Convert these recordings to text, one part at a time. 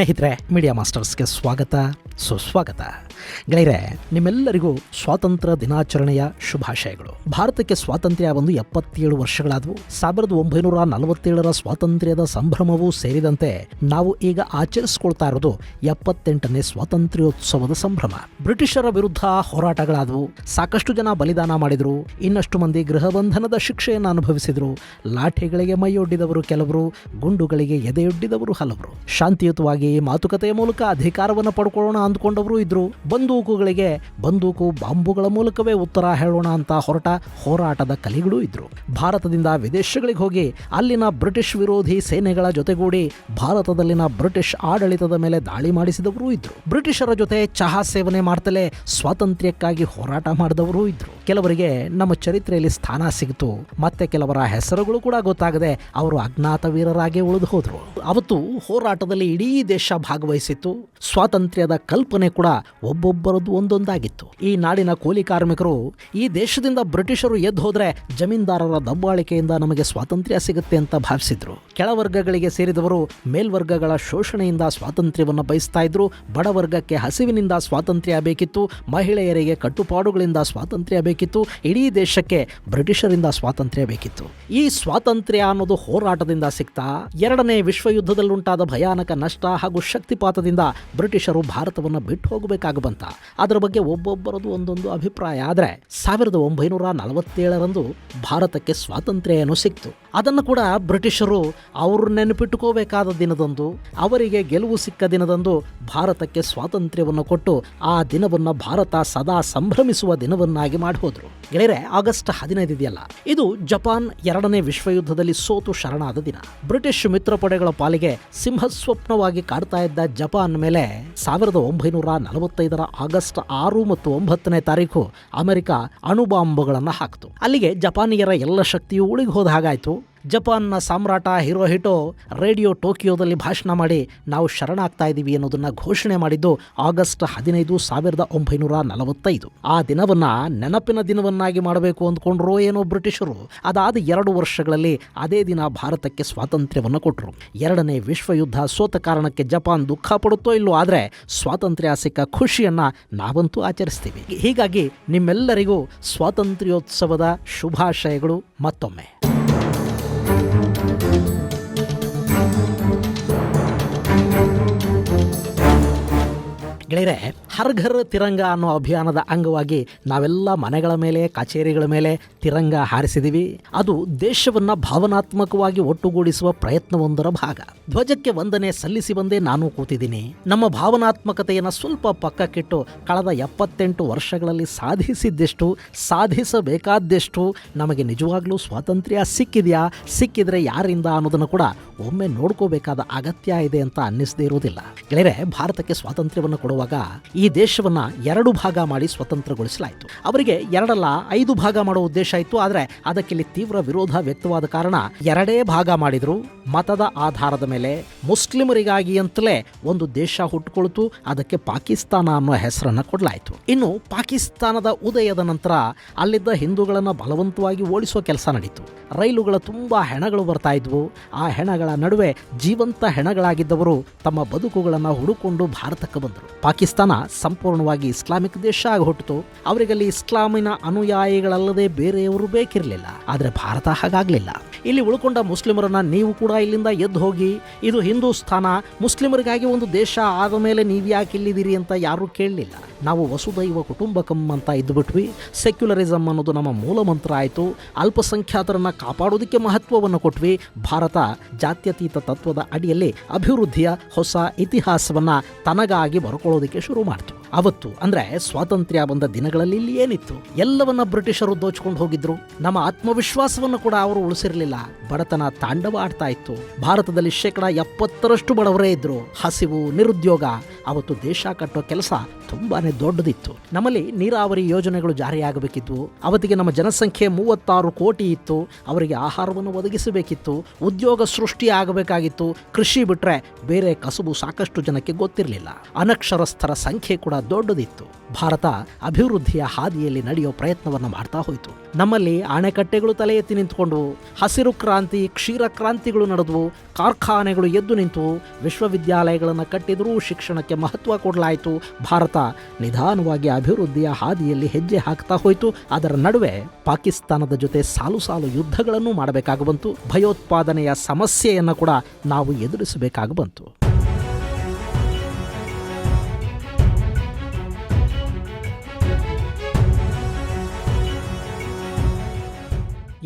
ಸ್ನೇಹಿತರೆ, ಮೀಡಿಯಾ ಮಾಸ್ಟರ್ಸ್ಗೆ ಸ್ವಾಗತ, ಸುಸ್ವಾಗತ. ಗೆಳೆಯರೆ, ನಿಮ್ಮೆಲ್ಲರಿಗೂ ಸ್ವಾತಂತ್ರ್ಯ ದಿನಾಚರಣೆಯ ಶುಭಾಶಯಗಳು. ಭಾರತಕ್ಕೆ ಸ್ವಾತಂತ್ರ್ಯ ಬಂದು 77 ವರ್ಷಗಳಾದವು. 1947ರ ಸ್ವಾತಂತ್ರ್ಯದ ಸಂಭ್ರಮವೂ ಸೇರಿದಂತೆ ನಾವು ಈಗ ಆಚರಿಸಿಕೊಳ್ತಾ ಇರೋದು 78ನೇ ಸ್ವಾತಂತ್ರ್ಯೋತ್ಸವದ ಸಂಭ್ರಮ. ಬ್ರಿಟಿಷರ ವಿರುದ್ಧ ಹೋರಾಟಗಳಾದವು. ಸಾಕಷ್ಟು ಜನ ಬಲಿದಾನ ಮಾಡಿದ್ರು. ಇನ್ನಷ್ಟು ಮಂದಿ ಗೃಹಬಂಧನದ ಶಿಕ್ಷೆಯನ್ನು ಅನುಭವಿಸಿದ್ರು. ಲಾಠಿಗಳಿಗೆ ಮೈಯೊಡ್ಡಿದವರು ಕೆಲವರು, ಗುಂಡುಗಳಿಗೆ ಎದೆಯೊಡ್ಡಿದವರು ಹಲವರು. ಶಾಂತಿಯುತವಾಗಿ ಮಾತುಕತೆಯ ಮೂಲಕ ಅಧಿಕಾರವನ್ನು ಪಡ್ಕೊಳ್ಳೋಣ ಅಂದ್ಕೊಂಡವರು ಇದ್ರು. ಬಂದೂಕುಗಳಿಗೆ ಬಂದೂಕು ಬಾಂಬುಗಳ ಮೂಲಕವೇ ಉತ್ತರ ಹೇಳೋಣ ಅಂತ ಹೊರಟ ಹೋರಾಟದ ಕಲಿಗಳು ಇದ್ರು. ಭಾರತದಿಂದ ವಿದೇಶಗಳಿಗೆ ಹೋಗಿ ಅಲ್ಲಿನ ಬ್ರಿಟಿಷ್ ವಿರೋಧಿ ಸೇನೆಗಳ ಜೊತೆಗೂಡಿ ಭಾರತದಲ್ಲಿನ ಬ್ರಿಟಿಷ್ ಆಡಳಿತದ ಮೇಲೆ ದಾಳಿ ಮಾಡಿಸಿದವರು ಇದ್ರು. ಬ್ರಿಟಿಷರ ಜೊತೆ ಚಹಾ ಸೇವನೆ ಮಾಡ್ತಲೇ ಸ್ವಾತಂತ್ರ್ಯಕ್ಕಾಗಿ ಹೋರಾಟ ಮಾಡಿದವರು ಇದ್ರು. ಕೆಲವರಿಗೆ ನಮ್ಮ ಚರಿತ್ರೆಯಲ್ಲಿ ಸ್ಥಾನ ಸಿಗಿತು. ಮತ್ತೆ ಕೆಲವರ ಹೆಸರುಗಳು ಕೂಡ ಗೊತ್ತಾಗದೆ ಅವರು ಅಜ್ಞಾತ ವೀರರಾಗಿ ಉಳಿದು ಹೋದ್ರು. ಅವತ್ತು ಹೋರಾಟದಲ್ಲಿ ಇಡೀ ದೇಶ ಭಾಗವಹಿಸಿತ್ತು. ಸ್ವಾತಂತ್ರ್ಯದ ಕಲ್ಪನೆ ಕೂಡ ಒಬ್ಬೊಬ್ಬರದ್ದು ಒಂದೊಂದಾಗಿತ್ತು. ಈ ನಾಡಿನ ಕೂಲಿ ಕಾರ್ಮಿಕರು ಈ ದೇಶದಿಂದ ಬ್ರಿಟಿಷರು ಎದ್ದು ಹೋದ್ರೆ ಜಮೀನ್ದಾರರ ದಬ್ಬಾಳಿಕೆಯಿಂದ ನಮಗೆ ಸ್ವಾತಂತ್ರ್ಯ ಸಿಗುತ್ತೆ ಅಂತ ಭಾವಿಸಿದ್ರು. ಕೆಳವರ್ಗಗಳಿಗೆ ಸೇರಿದವರು ಮೇಲ್ವರ್ಗಗಳ ಶೋಷಣೆಯಿಂದ ಸ್ವಾತಂತ್ರ್ಯವನ್ನು ಬಯಸ್ತಾ ಇದ್ರು. ಬಡವರ್ಗಕ್ಕೆ ಹಸಿವಿನಿಂದ ಸ್ವಾತಂತ್ರ್ಯ ಬೇಕಿತ್ತು. ಮಹಿಳೆಯರಿಗೆ ಕಟ್ಟುಪಾಡುಗಳಿಂದ ಸ್ವಾತಂತ್ರ್ಯ ಬೇಕಿತ್ತು. ಇಡೀ ದೇಶಕ್ಕೆ ಬ್ರಿಟಿಷರಿಂದ ಸ್ವಾತಂತ್ರ್ಯ ಬೇಕಿತ್ತು. ಈ ಸ್ವಾತಂತ್ರ್ಯ ಅನ್ನೋದು ಹೋರಾಟದಿಂದ ಸಿಗ್ತಾ ಎರಡನೇ ವಿಶ್ವಯುದ್ಧದಲ್ಲುಂಟಾದ ಭಯಾನಕ ನಷ್ಟ ಹಾಗೂ ಶಕ್ತಿಪಾತದಿಂದ ಬ್ರಿಟಿಷರು ಭಾರತವನ್ನು ಬಿಟ್ಟು ಹೋಗಬೇಕಾಗ ಬಂತ. ಅದರ ಬಗ್ಗೆ ಒಬ್ಬೊಬ್ಬರದು ಒಂದೊಂದು ಅಭಿಪ್ರಾಯ. ಆದರೆ 1947ರಂದು ಭಾರತಕ್ಕೆ ಸ್ವಾತಂತ್ರ್ಯ ಏನೋ ಸಿಕ್ತು. ಅದನ್ನು ಕೂಡ ಬ್ರಿಟಿಷರು ಅವರು ನೆನಪಿಟ್ಟುಕೋಬೇಕಾದ ದಿನದಂದು, ಅವರಿಗೆ ಗೆಲುವು ಸಿಕ್ಕ ದಿನದಂದು ಭಾರತಕ್ಕೆ ಸ್ವಾತಂತ್ರ್ಯವನ್ನು ಕೊಟ್ಟು ಆ ದಿನವನ್ನು ಭಾರತ ಸದಾ ಸಂಭ್ರಮಿಸುವ ದಿನವನ್ನಾಗಿ ಮಾಡಿ ಹೋದ್ರು. ಗೆಳೆಯರೆ, ಆಗಸ್ಟ್ 15 ಇದೆಯಲ್ಲ, ಇದು ಜಪಾನ್ 2ನೇ ವಿಶ್ವಯುದ್ಧದಲ್ಲಿ ಸೋತು ಶರಣಾದ ದಿನ. ಬ್ರಿಟಿಷ್ ಮಿತ್ರಪಡೆಗಳ ಪಾಲಿಗೆ ಸಿಂಹಸ್ವಪ್ನವಾಗಿ ಕಾಡ್ತಾ ಇದ್ದ ಜಪಾನ್ ಮೇಲೆ 1945ರ ಆಗಸ್ಟ್ 6 ಮತ್ತು 9ನೇ ತಾರೀಕು ಅಮೆರಿಕ ಅಣುಬಾಂಬುಗಳನ್ನು ಹಾಕಿತು. ಅಲ್ಲಿಗೆ ಜಪಾನಿಯರ ಎಲ್ಲ ಶಕ್ತಿಯು ಉಳಿದು ಹೋದ ಹಾಗಾಯಿತು. ಜಪಾನ್ನ ಸಾಮ್ರಾಟ ಹಿರೋಹಿಟೋ ರೇಡಿಯೋ ಟೋಕಿಯೋದಲ್ಲಿ ಭಾಷಣ ಮಾಡಿ ನಾವು ಶರಣಾಗ್ತಾ ಇದ್ದೀವಿ ಅನ್ನೋದನ್ನು ಘೋಷಣೆ ಮಾಡಿದ್ದು ಆಗಸ್ಟ್ 15, 1945. ಆ ದಿನವನ್ನ ನೆನಪಿನ ದಿನವನ್ನಾಗಿ ಮಾಡಬೇಕು ಅಂದ್ಕೊಂಡ್ರೋ ಏನೋ ಬ್ರಿಟಿಷರು. ಅದಾದ 2 ವರ್ಷಗಳಲ್ಲಿ ಅದೇ ದಿನ ಭಾರತಕ್ಕೆ ಸ್ವಾತಂತ್ರ್ಯವನ್ನು ಕೊಟ್ಟರು. 2ನೇ ವಿಶ್ವಯುದ್ಧ ಸೋತ ಕಾರಣಕ್ಕೆ ಜಪಾನ್ ದುಃಖ ಪಡುತ್ತೋ ಇಲ್ಲೋ, ಆದರೆ ಸ್ವಾತಂತ್ರ್ಯ ಸಿಕ್ಕ ಖುಷಿಯನ್ನ ನಾವಂತೂ ಆಚರಿಸ್ತೀವಿ. ಹೀಗಾಗಿ ನಿಮ್ಮೆಲ್ಲರಿಗೂ ಸ್ವಾತಂತ್ರ್ಯೋತ್ಸವದ ಶುಭಾಶಯಗಳು ಮತ್ತೊಮ್ಮೆ. ಗೆಳೆಯರೆ, ಹರ್ ಘರ್ ತಿರಂಗ ಅನ್ನೋ ಅಭಿಯಾನದ ಅಂಗವಾಗಿ ನಾವೆಲ್ಲ ಮನೆಗಳ ಮೇಲೆ, ಕಚೇರಿಗಳ ಮೇಲೆ ತಿರಂಗ ಹಾರಿಸಿದ್ದೀವಿ. ಅದು ದೇಶವನ್ನು ಭಾವನಾತ್ಮಕವಾಗಿ ಒಟ್ಟುಗೂಡಿಸುವ ಪ್ರಯತ್ನವೊಂದರ ಭಾಗ. ಧ್ವಜಕ್ಕೆ ವಂದನೆ ಸಲ್ಲಿಸಿ ಬಂದೇ ನಾನು ಕೂತಿದ್ದೀನಿ. ನಮ್ಮ ಭಾವನಾತ್ಮಕತೆಯನ್ನು ಸ್ವಲ್ಪ ಪಕ್ಕಕ್ಕಿಟ್ಟು ಕಳೆದ 78 ವರ್ಷಗಳಲ್ಲಿ ಸಾಧಿಸಿದ್ದೆಷ್ಟು, ಸಾಧಿಸಬೇಕಾದ್ದೆಷ್ಟು, ನಮಗೆ ನಿಜವಾಗ್ಲೂ ಸ್ವಾತಂತ್ರ್ಯ ಸಿಕ್ಕಿದೆಯಾ, ಸಿಕ್ಕಿದ್ರೆ ಯಾರಿಂದ ಅನ್ನೋದನ್ನು ಕೂಡ ಒಮ್ಮೆ ನೋಡ್ಕೋಬೇಕಾದ ಅಗತ್ಯ ಇದೆ ಅಂತ ಅನ್ನಿಸದೇ ಇರೋದಿಲ್ಲ. ಗೆಳೆಯರೆ, ಭಾರತಕ್ಕೆ ಸ್ವಾತಂತ್ರ್ಯವನ್ನು ಕೊಡುವಾಗ ಈ ದೇಶವನ್ನ 2 ಭಾಗ ಮಾಡಿ ಸ್ವತಂತ್ರಗೊಳಿಸಲಾಯಿತು. ಅವರಿಗೆ 2 ಅಲ್ಲ 5 ಭಾಗ ಮಾಡೋ ಉದ್ದೇಶ ಇತ್ತು. ಆದರೆ ಅದಕ್ಕಿಲ್ಲಿ ತೀವ್ರ ವಿರೋಧ ವ್ಯಕ್ತವಾದ ಕಾರಣ 2 ಭಾಗ ಮಾಡಿದ್ರು. ಮತದ ಆಧಾರದ ಮೇಲೆ ಮುಸ್ಲಿಮರಿಗಾಗಿ ಅಂತಲೇ ಒಂದು ದೇಶ ಹುಟ್ಟುಕೊಳ್ತು. ಅದಕ್ಕೆ ಪಾಕಿಸ್ತಾನ ಅನ್ನೋ ಹೆಸರನ್ನು ಕೊಡಲಾಯಿತು. ಇನ್ನು ಪಾಕಿಸ್ತಾನದ ಉದಯದ ನಂತರ ಅಲ್ಲಿದ್ದ ಹಿಂದೂಗಳನ್ನು ಬಲವಂತವಾಗಿ ಓಡಿಸೋ ಕೆಲಸ ನಡೀತು. ರೈಲುಗಳ ತುಂಬಾ ಹೆಣಗಳು ಬರ್ತಾ ಇದ್ವು. ಆ ಹೆಣಗಳ ನಡುವೆ ಜೀವಂತ ಹೆಣಗಳಾಗಿದ್ದವರು ತಮ್ಮ ಬದುಕುಗಳನ್ನು ಹುಡುಕೊಂಡು ಭಾರತಕ್ಕೆ ಬಂದರು. ಪಾಕಿಸ್ತಾನ ಸಂಪೂರ್ಣವಾಗಿ ಇಸ್ಲಾಮಿಕ್ ದೇಶ ಆಗಿ ಹುಟ್ಟಿತು. ಅವರಿಗಲ್ಲಿ ಇಸ್ಲಾಮಿನ ಅನುಯಾಯಿಗಳಲ್ಲದೆ ಬೇರೆಯವರು ಬೇಕಿರಲಿಲ್ಲ. ಆದರೆ ಭಾರತ ಹಾಗಾಗಲಿಲ್ಲ. ಇಲ್ಲಿ ಉಳ್ಕೊಂಡ ಮುಸ್ಲಿಮರನ್ನ ನೀವು ಕೂಡ ಇಲ್ಲಿಂದ ಎದ್ದು ಹೋಗಿ, ಇದು ಹಿಂದೂಸ್ಥಾನ, ಮುಸ್ಲಿಮರಿಗಾಗಿ ಒಂದು ದೇಶ ಆದ ಮೇಲೆ ನೀವು ಯಾಕೆ ಇಲ್ಲಿದ್ದೀರಿ ಅಂತ ಯಾರೂ ಕೇಳಲಿಲ್ಲ. ನಾವು ವಸುದೈವ ಕುಟುಂಬಕಂ ಅಂತ ಇದ್ದುಬಿಟ್ವಿ. ಸೆಕ್ಯುಲರಿಸಮ್ ಅನ್ನೋದು ನಮ್ಮ ಮೂಲ ಮಂತ್ರ ಆಯಿತು. ಅಲ್ಪಸಂಖ್ಯಾತರನ್ನ ಕಾಪಾಡೋದಕ್ಕೆ ಮಹತ್ವವನ್ನು ಕೊಟ್ವಿ. ಭಾರತ ಜಾತ್ಯತೀತ ತತ್ವದ ಅಡಿಯಲ್ಲಿ ಅಭಿವೃದ್ಧಿಯ ಹೊಸ ಇತಿಹಾಸವನ್ನ ತನಗಾಗಿ ಬರ್ಕೊಳ್ಳೋದಕ್ಕೆ ಶುರು ಮಾಡ್ತು. ಅವತ್ತು ಅಂದ್ರೆ ಸ್ವಾತಂತ್ರ್ಯ ಬಂದ ದಿನಗಳಲ್ಲಿ ಇಲ್ಲಿ ಏನಿತ್ತು? ಎಲ್ಲವನ್ನ ಬ್ರಿಟಿಷರು ದೋಚ್ಕೊಂಡು ಹೋಗಿದ್ರು. ನಮ್ಮ ಆತ್ಮವಿಶ್ವಾಸವನ್ನು ಕೂಡ ಅವರು ಉಳಿಸಿರಲಿಲ್ಲ. ಬಡತನ ತಾಂಡವ ಆಡ್ತಾ ಇತ್ತು. ಭಾರತದಲ್ಲಿ 70% ಬಡವರೇ ಇದ್ರು. ಹಸಿವು, ನಿರುದ್ಯೋಗ. ಅವತ್ತು ದೇಶ ಕಟ್ಟೋ ಕೆಲಸ ತುಂಬಾನೇ ದೊಡ್ಡದಿತ್ತು. ನಮ್ಮಲ್ಲಿ ನೀರಾವರಿ ಯೋಜನೆಗಳು ಜಾರಿಯಾಗಬೇಕಿದ್ವು. ಅವತ್ತಿಗೆ ನಮ್ಮ ಜನಸಂಖ್ಯೆ 36 ಕೋಟಿ ಇತ್ತು. ಅವರಿಗೆ ಆಹಾರವನ್ನು ಒದಗಿಸಬೇಕಿತ್ತು, ಉದ್ಯೋಗ ಸೃಷ್ಟಿ ಆಗಬೇಕಾಗಿತ್ತು. ಕೃಷಿ ಬಿಟ್ರೆ ಬೇರೆ ಕಸುಬು ಸಾಕಷ್ಟು ಜನಕ್ಕೆ ಗೊತ್ತಿರಲಿಲ್ಲ. ಅನಕ್ಷರಸ್ಥರ ಸಂಖ್ಯೆ ಕೂಡ ದೊಡ್ಡದಿತ್ತು. ಭಾರತ ಅಭಿವೃದ್ಧಿಯ ಹಾದಿಯಲ್ಲಿ ನಡೆಯೋ ಪ್ರಯತ್ನವನ್ನು ಮಾಡ್ತಾ ಹೋಯಿತು. ನಮ್ಮಲ್ಲಿ ಅಣೆಕಟ್ಟೆಗಳು ತಲೆ ಎತ್ತಿ ನಿಂತ್ಕೊಂಡ್ವು, ಹಸಿರು ಕ್ರಾಂತಿ, ಕ್ಷೀರ ಕ್ರಾಂತಿಗಳು ನಡೆದವು, ಕಾರ್ಖಾನೆಗಳು ಎದ್ದು ನಿಂತು, ವಿಶ್ವವಿದ್ಯಾಲಯಗಳನ್ನು ಕಟ್ಟಿದರೂ ಶಿಕ್ಷಣಕ್ಕೆ ಮಹತ್ವ ಕೊಡಲಾಯಿತು. ಭಾರತ ನಿಧಾನವಾಗಿ ಅಭಿವೃದ್ಧಿಯ ಹಾದಿಯಲ್ಲಿ ಹೆಜ್ಜೆ ಹಾಕ್ತಾ ಹೋಯಿತು. ಅದರ ನಡುವೆ ಪಾಕಿಸ್ತಾನದ ಜೊತೆ ಸಾಲು ಸಾಲು ಯುದ್ಧಗಳನ್ನು ಮಾಡಬೇಕಾಗಿ ಬಂತು. ಭಯೋತ್ಪಾದನೆಯ ಸಮಸ್ಯೆಯನ್ನು ಕೂಡ ನಾವು ಎದುರಿಸಬೇಕಾಗಿ ಬಂತು.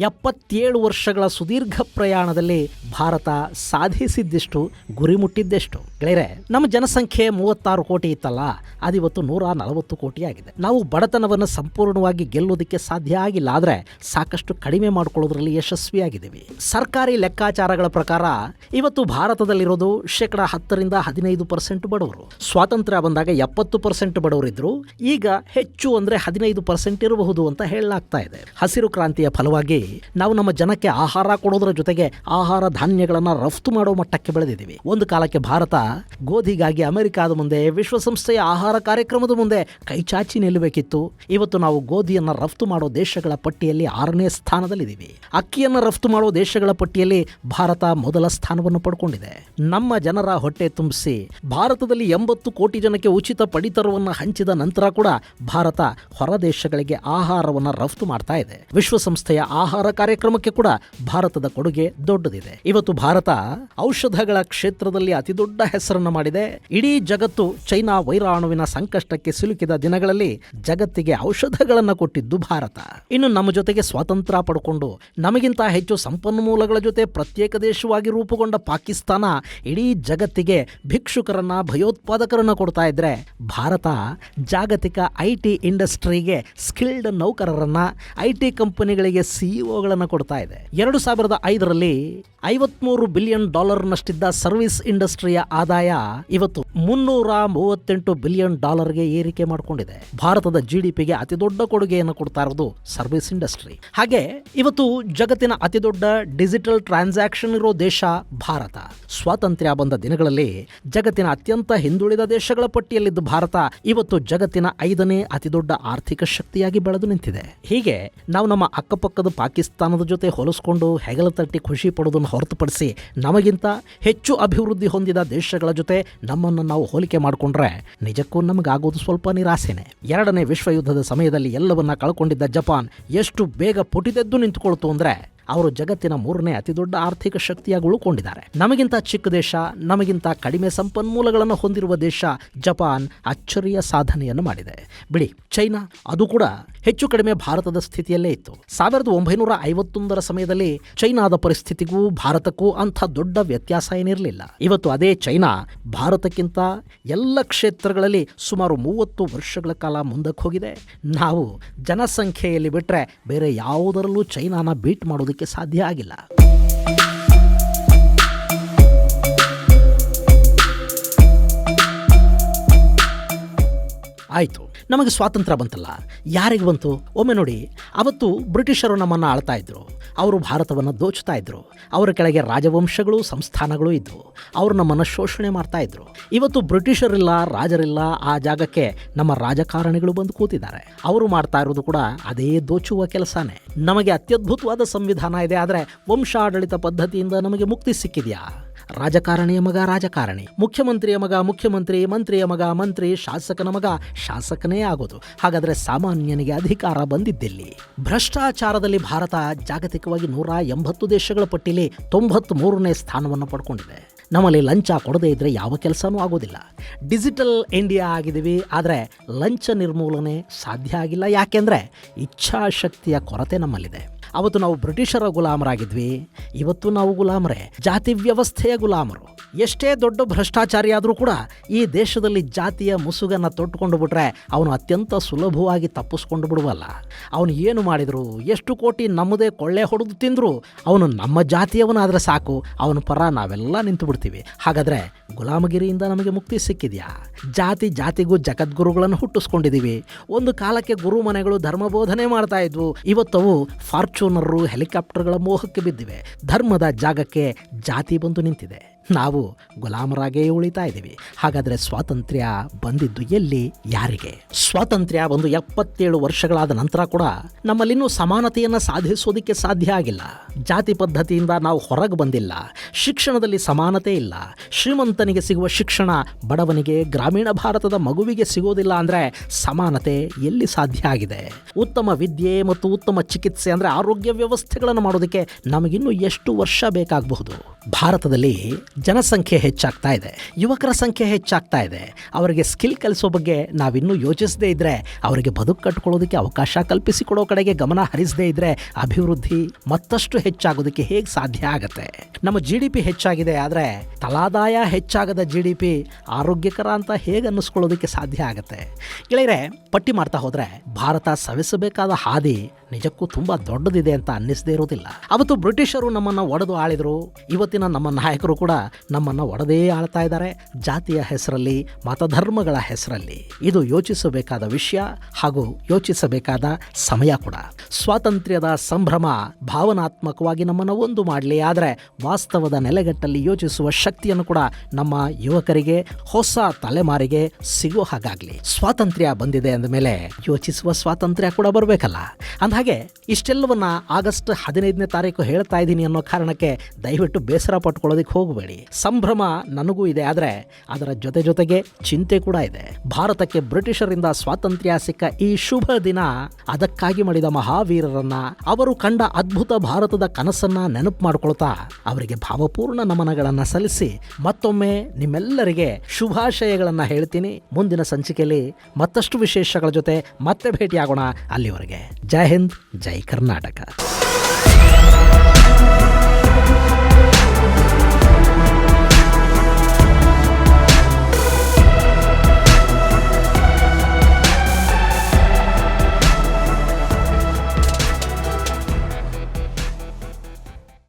77 ವರ್ಷಗಳ ಸುದೀರ್ಘ ಪ್ರಯಾಣದಲ್ಲಿ ಭಾರತ ಸಾಧಿಸಿದ್ದಿಷ್ಟು, ಗುರಿ ಮುಟ್ಟಿದ್ದೆಷ್ಟು? ಗೆಳೆಯರೆ, ನಮ್ಮ ಜನಸಂಖ್ಯೆ 36 ಕೋಟಿ ಇತ್ತಲ್ಲ, ಅದಿವತ್ತು 140 ಕೋಟಿ ಆಗಿದೆ. ನಾವು ಬಡತನವನ್ನು ಸಂಪೂರ್ಣವಾಗಿ ಗೆಲ್ಲೋದಕ್ಕೆ ಸಾಧ್ಯ ಆಗಿಲ್ಲ, ಆದರೆ ಸಾಕಷ್ಟು ಕಡಿಮೆ ಮಾಡಿಕೊಳ್ಳೋದ್ರಲ್ಲಿ ಯಶಸ್ವಿಯಾಗಿದ್ದೀವಿ. ಸರ್ಕಾರಿ ಲೆಕ್ಕಾಚಾರಗಳ ಪ್ರಕಾರ ಇವತ್ತು ಭಾರತದಲ್ಲಿರೋದು 10% ಬಡವರು. ಸ್ವಾತಂತ್ರ್ಯ ಬಂದಾಗ 70% ಬಡವರಿದ್ರು, ಈಗ ಹೆಚ್ಚು ಅಂದರೆ 15% ಇರಬಹುದು ಅಂತ ಹೇಳಲಾಗ್ತಾ ಇದೆ. ಹಸಿರು ಕ್ರಾಂತಿಯ ಫಲವಾಗಿ ನಾವು ನಮ್ಮ ಜನಕ್ಕೆ ಆಹಾರ ಕೊಡೋದ್ರ ಜೊತೆಗೆ ಆಹಾರ ಧಾನ್ಯಗಳನ್ನು ರಫ್ತು ಮಾಡೋ ಮಟ್ಟಕ್ಕೆ ಬೆಳೆದಿದ್ದೀವಿ. ಒಂದು ಕಾಲಕ್ಕೆ ಭಾರತ ಗೋಧಿಗಾಗಿ ಅಮೆರಿಕಾದ ಮುಂದೆ, ವಿಶ್ವಸಂಸ್ಥೆಯ ಆಹಾರ ಕಾರ್ಯಕ್ರಮದ ಮುಂದೆ ಕೈಚಾಚಿ ನಿಲ್ಲಬೇಕಿತ್ತು. ಇವತ್ತು ನಾವು ಗೋಧಿಯನ್ನು ರಫ್ತು ಮಾಡೋ ದೇಶಗಳ ಪಟ್ಟಿಯಲ್ಲಿ 6ನೇ ಸ್ಥಾನದಲ್ಲಿದ್ದೀವಿ. ಅಕ್ಕಿಯನ್ನು ರಫ್ತು ಮಾಡೋ ದೇಶಗಳ ಪಟ್ಟಿಯಲ್ಲಿ ಭಾರತ ಮೊದಲ ಸ್ಥಾನವನ್ನು ಪಡ್ಕೊಂಡಿದೆ. ನಮ್ಮ ಜನರ ಹೊಟ್ಟೆ ತುಂಬಿಸಿ ಭಾರತದಲ್ಲಿ 80 ಕೋಟಿ ಜನಕ್ಕೆ ಉಚಿತ ಪಡಿತರವನ್ನು ಹಂಚಿದ ನಂತರ ಕೂಡ ಭಾರತ ಹೊರ ದೇಶಗಳಿಗೆ ಆಹಾರವನ್ನು ರಫ್ತು ಮಾಡ್ತಾ ಇದೆ. ವಿಶ್ವಸಂಸ್ಥೆಯ ಆಹಾರ ಕಾರ್ಯಕ್ರಮಕ್ಕೆ ಕೂಡ ಭಾರತದ ಕೊಡುಗೆ ದೊಡ್ಡದಿದೆ. ಇವತ್ತು ಭಾರತ ಔಷಧಗಳ ಕ್ಷೇತ್ರದಲ್ಲಿ ಅತಿದೊಡ್ಡ ಹೆಸರನ್ನು ಮಾಡಿದೆ. ಇಡೀ ಜಗತ್ತು ಚೈನಾ ವೈರಾಣುವಿನ ಸಂಕಷ್ಟಕ್ಕೆ ಸಿಲುಕಿದ ದಿನಗಳಲ್ಲಿ ಜಗತ್ತಿಗೆ ಔಷಧಗಳನ್ನು ಕೊಟ್ಟಿದ್ದು ಭಾರತ. ಇನ್ನು ನಮ್ಮ ಜೊತೆಗೆ ಸ್ವಾತಂತ್ರ್ಯ ಪಡ್ಕೊಂಡು ನಮಗಿಂತ ಹೆಚ್ಚು ಸಂಪನ್ಮೂಲಗಳ ಜೊತೆ ಪ್ರತ್ಯೇಕ ದೇಶವಾಗಿ ರೂಪುಗೊಂಡ ಪಾಕಿಸ್ತಾನ ಇಡೀ ಜಗತ್ತಿಗೆ ಭಿಕ್ಷುಕರನ್ನ, ಭಯೋತ್ಪಾದಕರನ್ನ ಕೊಡ್ತಾ ಇದ್ರೆ, ಭಾರತ ಜಾಗತಿಕ IT ಇಂಡಸ್ಟ್ರಿಗೆ ಸ್ಕಿಲ್ಡ್ ನೌಕರರನ್ನ, IT ಕಂಪನಿಗಳಿಗೆ ಸಿಇಒಗಳನ್ನು ಕೊಡ್ತಾ ಇದೆ. 2005ರಲ್ಲಿ $53 ಬಿಲಿಯನ್ ನಷ್ಟಿದ್ದ ಸರ್ವಿಸ್ ಇಂಡಸ್ಟ್ರಿಯ ಆದಾಯ ಇವತ್ತು $338 ಬಿಲಿಯನ್ ಏರಿಕೆ ಮಾಡಿಕೊಂಡಿದೆ. ಭಾರತದ GDPಗೆ ಅತಿ ದೊಡ್ಡ ಕೊಡುಗೆಯನ್ನು ಕೊಡ್ತಾ ಇರೋದು ಸರ್ವಿಸ್ ಇಂಡಸ್ಟ್ರಿ. ಹಾಗೆ ಇವತ್ತು ಜಗತ್ತಿನ ಅತಿ ದೊಡ್ಡ ಡಿಜಿಟಲ್ ಟ್ರಾನ್ಸಾಕ್ಷನ್ ಇರೋ ದೇಶ ಭಾರತ. ಸ್ವಾತಂತ್ರ್ಯ ಬಂದ ದಿನಗಳಲ್ಲಿ ಜಗತ್ತಿನ ಅತ್ಯಂತ ಹಿಂದುಳಿದ ದೇಶಗಳ ಪಟ್ಟಿಯಲ್ಲಿದ್ದ ಭಾರತ ಇವತ್ತು ಜಗತ್ತಿನ 5ನೇ ಅತಿ ದೊಡ್ಡ ಆರ್ಥಿಕ ಶಕ್ತಿಯಾಗಿ ಬೆಳೆದು ನಿಂತಿದೆ. ಹೀಗೆ ನಾವು ನಮ್ಮ ಅಕ್ಕಪಕ್ಕದ ಪಾಕಿಸ್ತಾನದ ಜೊತೆ ಹೋಲಿಸ್ಕೊಂಡು ಹೆಗಲ ತಟ್ಟಿ ಖುಷಿ ಪಡೋದನ್ನು ಹೊರತುಪಡಿಸಿ ನಮಗಿಂತ ಹೆಚ್ಚು ಅಭಿವೃದ್ಧಿ ಹೊಂದಿದ ದೇಶಗಳ ಜೊತೆ ನಮ್ಮನ್ನು ನಾವು ಹೋಲಿಕೆ ಮಾಡಿಕೊಂಡ್ರೆ ನಿಜಕ್ಕೂ ನಮಗಾಗೋದು ಸ್ವಲ್ಪ ನಿರಾಸೆನೆ. 2ನೇ ವಿಶ್ವಯುದ್ಧದ ಸಮಯದಲ್ಲಿ ಎಲ್ಲವನ್ನ ಕಳ್ಕೊಂಡಿದ್ದ ಜಪಾನ್ ಎಷ್ಟು ಬೇಗ ಪುಟಿದೆದ್ದು ನಿಂತುಕೊಳ್ತು ಅಂದ್ರೆ ಅವರು ಜಗತ್ತಿನ 3ನೇ ಅತಿ ದೊಡ್ಡ ಆರ್ಥಿಕ ಶಕ್ತಿಯಾಗಿ ಉಳ್ಕೊಂಡಿದ್ದಾರೆ. ನಮಗಿಂತ ಚಿಕ್ಕ ದೇಶ, ನಮಗಿಂತ ಕಡಿಮೆ ಸಂಪನ್ಮೂಲಗಳನ್ನು ಹೊಂದಿರುವ ದೇಶ ಜಪಾನ್ ಅಚ್ಚರಿಯ ಸಾಧನೆಯನ್ನು ಮಾಡಿದೆ. ಬಿಡಿ, ಚೈನಾ ಅದು ಕೂಡ ಹೆಚ್ಚು ಕಡಿಮೆ ಭಾರತದ ಸ್ಥಿತಿಯಲ್ಲೇ ಇತ್ತು. 1951ರ ಸಮಯದಲ್ಲಿ ಚೈನಾದ ಪರಿಸ್ಥಿತಿಗೂ ಭಾರತಕ್ಕೂ ಅಂಥ ದೊಡ್ಡ ವ್ಯತ್ಯಾಸ ಏನಿರಲಿಲ್ಲ. ಇವತ್ತು ಅದೇ ಚೈನಾ ಭಾರತಕ್ಕಿಂತ ಎಲ್ಲ ಕ್ಷೇತ್ರಗಳಲ್ಲಿ ಸುಮಾರು 30 ವರ್ಷಗಳ ಕಾಲ ಮುಂದಕ್ಕೆ ಹೋಗಿದೆ. ನಾವು ಜನಸಂಖ್ಯೆಯಲ್ಲಿ ಬಿಟ್ಟರೆ ಬೇರೆ ಯಾವುದರಲ್ಲೂ ಚೈನಾನ ಬೀಟ್ ಮಾಡೋದಕ್ಕೆ ಸಾಧ್ಯ ಆಗಿಲ್ಲ. ಆಯಿತು, ನಮಗೆ ಸ್ವಾತಂತ್ರ್ಯ ಬಂತಲ್ಲ, ಯಾರಿಗೆ ಬಂತು? ಒಮ್ಮೆ ನೋಡಿ, ಅವತ್ತು ಬ್ರಿಟಿಷರು ನಮ್ಮನ್ನು ಆಳ್ತಾ ಇದ್ರು. ಅವರು ಭಾರತವನ್ನು ದೋಚ್ತಾ ಇದ್ರು. ಅವರ ಕೆಳಗೆ ರಾಜವಂಶಗಳು, ಸಂಸ್ಥಾನಗಳು ಇದ್ವು. ಅವರು ನಮ್ಮನ್ನು ಶೋಷಣೆ ಮಾಡ್ತಾ ಇದ್ರು. ಇವತ್ತು ಬ್ರಿಟಿಷರಿಲ್ಲ, ರಾಜರಿಲ್ಲ, ಆ ಜಾಗಕ್ಕೆ ನಮ್ಮ ರಾಜಕಾರಣಿಗಳು ಬಂದು ಕೂತಿದ್ದಾರೆ. ಅವರು ಮಾಡ್ತಾ ಇರೋದು ಕೂಡ ಅದೇ ದೋಚುವ ಕೆಲಸನೇ. ನಮಗೆ ಅತ್ಯದ್ಭುತವಾದ ಸಂವಿಧಾನ ಇದೆ, ಆದರೆ ವಂಶಾಡಳಿತ ಪದ್ಧತಿಯಿಂದ ನಮಗೆ ಮುಕ್ತಿ ಸಿಕ್ಕಿದೆಯಾ? ರಾಜಕಾರಣಿಯ ಮಗ ರಾಜಕಾರಣಿ, ಮುಖ್ಯಮಂತ್ರಿಯ ಮಗ ಮುಖ್ಯಮಂತ್ರಿ, ಮಂತ್ರಿಯ ಮಗ ಮಂತ್ರಿ, ಶಾಸಕನ ಮಗ ಶಾಸಕನೇ ಆಗೋದು. ಹಾಗಾದರೆ ಸಾಮಾನ್ಯನಿಗೆ ಅಧಿಕಾರ ಬಂದಿದ್ದೆಲ್ಲಿ? ಭ್ರಷ್ಟಾಚಾರದಲ್ಲಿ ಭಾರತ ಜಾಗತಿಕವಾಗಿ 180 ದೇಶಗಳ ಪಟ್ಟಿಯಲ್ಲಿ 93ನೇ ಸ್ಥಾನವನ್ನು ಪಡ್ಕೊಂಡಿದೆ. ನಮ್ಮಲ್ಲಿ ಲಂಚ ಕೊಡದೇ ಇದ್ದರೆ ಯಾವ ಕೆಲಸನೂ ಆಗೋದಿಲ್ಲ. ಡಿಜಿಟಲ್ ಇಂಡಿಯಾ ಆಗಿದ್ದೀವಿ, ಆದರೆ ಲಂಚ ನಿರ್ಮೂಲನೆ ಸಾಧ್ಯ ಆಗಿಲ್ಲ. ಯಾಕೆಂದರೆ ಇಚ್ಛಾಶಕ್ತಿಯ ಕೊರತೆ ನಮ್ಮಲ್ಲಿದೆ. ಅವತ್ತು ನಾವು ಬ್ರಿಟಿಷರ ಗುಲಾಮರಾಗಿದ್ವಿ, ಇವತ್ತು ನಾವು ಗುಲಾಮರೇ, ಜಾತಿ ವ್ಯವಸ್ಥೆಯ ಗುಲಾಮರು. ಎಷ್ಟೇ ದೊಡ್ಡ ಭ್ರಷ್ಟಾಚಾರಿ ಆದರೂ ಕೂಡ ಈ ದೇಶದಲ್ಲಿ ಜಾತಿಯ ಮುಸುಗನ್ನು ತೊಟ್ಟುಕೊಂಡು ಬಿಟ್ರೆ ಅವನು ಅತ್ಯಂತ ಸುಲಭವಾಗಿ ತಪ್ಪಿಸ್ಕೊಂಡು ಬಿಡುವಲ್ಲ. ಅವನು ಏನು ಮಾಡಿದ್ರು, ಎಷ್ಟು ಕೋಟಿ ನಮ್ಮದೇ ಕೊಳ್ಳೆ ಹೊಡೆದು ತಿಂದ್ರು, ಅವನು ನಮ್ಮ ಜಾತಿಯವನಾದರೆ ಸಾಕು, ಅವನ ಪರ ನಾವೆಲ್ಲ ನಿಂತು ಬಿಡ್ತೀವಿ. ಹಾಗಾದರೆ ಗುಲಾಮಗಿರಿಯಿಂದ ನಮಗೆ ಮುಕ್ತಿ ಸಿಕ್ಕಿದೆಯಾ? ಜಾತಿಗೂ ಜಗದ್ಗುರುಗಳನ್ನು ಹುಟ್ಟಿಸ್ಕೊಂಡಿದ್ದೀವಿ. ಒಂದು ಕಾಲಕ್ಕೆ ಗುರು ಮನೆಗಳು ಧರ್ಮಬೋಧನೆ ಮಾಡ್ತಾ ಇದ್ವು, ಇವತ್ತವು ಫಾರ್ಚೂನರು, ಹೆಲಿಕಾಪ್ಟರ್ಗಳ ಮೋಹಕ್ಕೆ ಬಿದ್ದಿವೆ. ಧರ್ಮದ ಜಾಗಕ್ಕೆ ಜಾತಿ ಬಂದು ನಿಂತಿದೆ. ನಾವು ಗುಲಾಮರಾಗೇ ಉಳಿತಾ ಇದ್ದೀವಿ. ಹಾಗಾದರೆ ಸ್ವಾತಂತ್ರ್ಯ ಬಂದಿದ್ದು ಎಲ್ಲಿ, ಯಾರಿಗೆ? ಸ್ವಾತಂತ್ರ್ಯ ಬಂದು 77 ವರ್ಷಗಳಾದ ನಂತರ ಕೂಡ ನಮ್ಮಲ್ಲಿನ್ನೂ ಸಮಾನತೆಯನ್ನು ಸಾಧಿಸೋದಕ್ಕೆ ಸಾಧ್ಯ ಆಗಿಲ್ಲ. ಜಾತಿ ಪದ್ಧತಿಯಿಂದ ನಾವು ಹೊರಗೆ ಬಂದಿಲ್ಲ. ಶಿಕ್ಷಣದಲ್ಲಿ ಸಮಾನತೆ ಇಲ್ಲ. ಶ್ರೀಮಂತನಿಗೆ ಸಿಗುವ ಶಿಕ್ಷಣ ಬಡವನಿಗೆ, ಗ್ರಾಮೀಣ ಭಾರತದ ಮಗುವಿಗೆ ಸಿಗೋದಿಲ್ಲ ಅಂದರೆ ಸಮಾನತೆ ಎಲ್ಲಿ ಸಾಧ್ಯ ಆಗಿದೆ? ಉತ್ತಮ ವಿದ್ಯೆ ಮತ್ತು ಉತ್ತಮ ಚಿಕಿತ್ಸೆ ಅಂದರೆ ಆರೋಗ್ಯ ವ್ಯವಸ್ಥೆಗಳನ್ನು ಮಾಡೋದಕ್ಕೆ ನಮಗಿನ್ನೂ ಎಷ್ಟು ವರ್ಷ ಬೇಕಾಗಬಹುದು? ಭಾರತದಲ್ಲಿ ಜನಸಂಖ್ಯೆ ಹೆಚ್ಚಾಗ್ತಾ ಇದೆ, ಯುವಕರ ಸಂಖ್ಯೆ ಹೆಚ್ಚಾಗ್ತಾ ಇದೆ. ಅವರಿಗೆ ಸ್ಕಿಲ್ ಕಲಿಸೋ ಬಗ್ಗೆ ನಾವಿನ್ನೂ ಯೋಚಿಸದೇ ಇದ್ದರೆ, ಅವರಿಗೆ ಬದುಕು ಕಟ್ಕೊಳ್ಳೋದಕ್ಕೆ ಅವಕಾಶ ಕಲ್ಪಿಸಿಕೊಡೋ ಕಡೆಗೆ ಗಮನ ಹರಿಸದೇ ಇದ್ದರೆ ಅಭಿವೃದ್ಧಿ ಮತ್ತಷ್ಟು ಹೆಚ್ಚಾಗೋದಕ್ಕೆ ಹೇಗೆ ಸಾಧ್ಯ ಆಗುತ್ತೆ? ನಮ್ಮ GDP ಹೆಚ್ಚಾಗಿದೆ, ಆದರೆ ತಲಾದಾಯ ಹೆಚ್ಚಾಗದ GDP ಆರೋಗ್ಯಕರ ಅಂತ ಹೇಗೆ ಅನ್ನಿಸ್ಕೊಳ್ಳೋದಕ್ಕೆ ಸಾಧ್ಯ ಆಗುತ್ತೆ? ಗೆಳೆಯರೆ, ಪಟ್ಟಿ ಮಾಡ್ತಾ ಹೋದರೆ ಭಾರತ ಸವಿಸಬೇಕಾದ ಹಾದಿ ನಿಜಕ್ಕೂ ತುಂಬ ದೊಡ್ಡದಿದೆ ಅಂತ ಅನ್ನಿಸದೇ ಇರೋದಿಲ್ಲ. ಅವತ್ತು ಬ್ರಿಟಿಷರು ನಮ್ಮನ್ನು ಒಡೆದು ಆಳಿದರು, ಇವತ್ತಿನ ನಮ್ಮ ನಾಯಕರು ಕೂಡ ನಮ್ಮನ್ನು ಒಡೆದೇ ಆಳ್ತಾ ಇದ್ದಾರೆ, ಜಾತಿಯ ಹೆಸರಲ್ಲಿ, ಮತಧರ್ಮಗಳ ಹೆಸರಲ್ಲಿ. ಇದು ಯೋಚಿಸಬೇಕಾದ ವಿಷಯ ಹಾಗೂ ಯೋಚಿಸಬೇಕಾದ ಸಮಯ ಕೂಡ. ಸ್ವಾತಂತ್ರ್ಯದ ಸಂಭ್ರಮ ಭಾವನಾತ್ಮಕವಾಗಿ ನಮ್ಮನ್ನು ಒಂದು ಮಾಡಲಿ, ಆದರೆ ವಾಸ್ತವದ ನೆಲೆಗಟ್ಟಲ್ಲಿ ಯೋಚಿಸುವ ಶಕ್ತಿಯನ್ನು ಕೂಡ ನಮ್ಮ ಯುವಕರಿಗೆ, ಹೊಸ ತಲೆಮಾರಿಗೆ ಸಿಗೋ ಹಾಗಾಗಲಿ. ಸ್ವಾತಂತ್ರ್ಯ ಬಂದಿದೆ ಅಂದ ಮೇಲೆ ಯೋಚಿಸುವ ಸ್ವಾತಂತ್ರ್ಯ ಕೂಡ ಬರಬೇಕಲ್ಲ. ಅಂದಹಾಗೆ ಇಷ್ಟೆಲ್ಲವನ್ನ ಆಗಸ್ಟ್ 15ನೇ ತಾರೀಕು ಹೇಳ್ತಾ ಇದ್ದೀನಿ ಅನ್ನೋ ಕಾರಣಕ್ಕೆ ದಯವಿಟ್ಟು ಬೇಸರ ಪಟ್ಕೊಳ್ಳೋದಕ್ಕೆ ಹೋಗಬೇಡಿ. ಸಂಭ್ರಮ ನನಗೂ ಇದೆ, ಆದರೆ ಅದರ ಜೊತೆಗೆ ಚಿಂತೆ ಕೂಡ ಇದೆ. ಭಾರತಕ್ಕೆ ಬ್ರಿಟಿಷರಿಂದ ಸ್ವಾತಂತ್ರ್ಯ ಸಿಕ್ಕ ಈ ಶುಭ ದಿನ, ಅದಕ್ಕಾಗಿ ಮಾಡಿದ ಮಹಾವೀರರನ್ನ, ಅವರು ಕಂಡ ಅದ್ಭುತ ಭಾರತದ ಕನಸನ್ನ ನೆನಪು ಮಾಡ್ಕೊಳ್ತಾ ಅವರಿಗೆ ಭಾವಪೂರ್ಣ ನಮನಗಳನ್ನು ಸಲ್ಲಿಸಿ ಮತ್ತೊಮ್ಮೆ ನಿಮ್ಮೆಲ್ಲರಿಗೆ ಶುಭಾಶಯಗಳನ್ನು ಹೇಳ್ತೀನಿ. ಮುಂದಿನ ಸಂಚಿಕೆಯಲ್ಲಿ ಮತ್ತಷ್ಟು ವಿಶೇಷಗಳ ಜೊತೆ ಮತ್ತೆ ಭೇಟಿಯಾಗೋಣ. ಅಲ್ಲಿವರೆಗೆ ಜೈ ಹಿಂದ್, ಜೈ ಕರ್ನಾಟಕ.